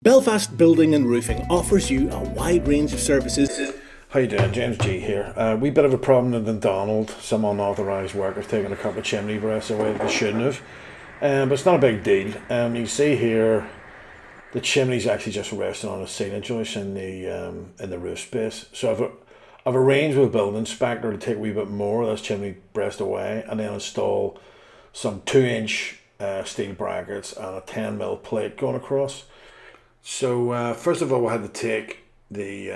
Belfast Building and Roofing offers you a wide range of services. How you doing? James G here. We bit of a problem in Donald. Some unauthorised workers taking a couple of chimney breasts away that they shouldn't have. But it's not a big deal. You see here, the chimney's actually just resting on a ceiling joist in the roof space. So I've arranged with a building inspector to take a wee bit more of this chimney breast away and then install some 2-inch steel brackets and a 10mm plate going across. So first of all, we had to take we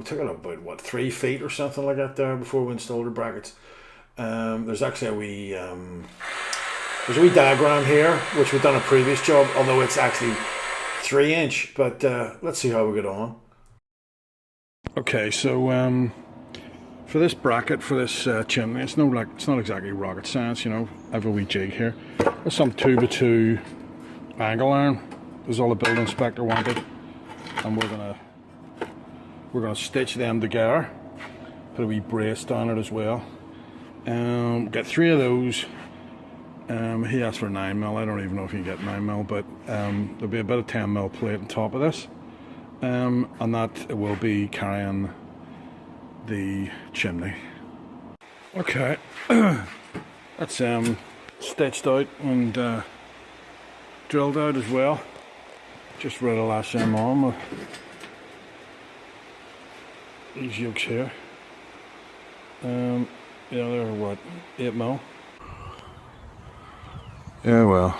took it about 3 feet or something like that there before we installed the brackets. There's actually there's a wee diagram here which we've done a previous job, although it's actually 3-inch. But let's see how we get on. Okay, so for this bracket for this chimney, it's not exactly rocket science, you know. I have a wee jig here. There's some 2x2 angle iron. Is all the building inspector wanted, and we're gonna stitch them together. Put a wee brace down it as well. Get 3 of those. He asked for 9mm. I don't even know if you can get 9mm, but there'll be about a 10mm plate on top of this, and that will be carrying the chimney. Okay, that's stitched out and drilled out as well. Just ready to lash them on with these yokes here. Yeah, they're what, 8mm? Yeah, well.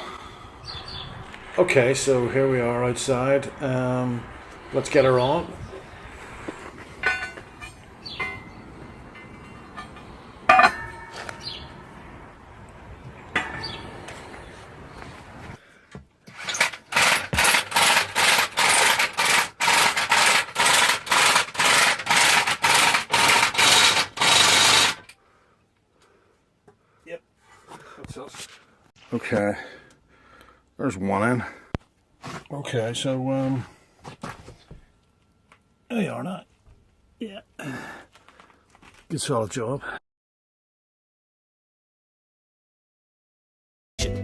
Okay, so here we are outside. Let's get her on. Yep, that's us. Okay, there's one in. Okay, so there you are now. Yeah, good solid job.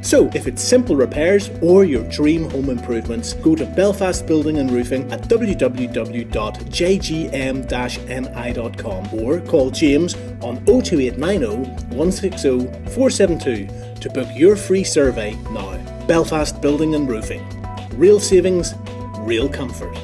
So, if it's simple repairs or your dream home improvements, go to Belfast Building and Roofing at www.jgm-ni.com or call James on 02890 160 472 to book your free survey now. Belfast Building and Roofing. Real savings, real comfort.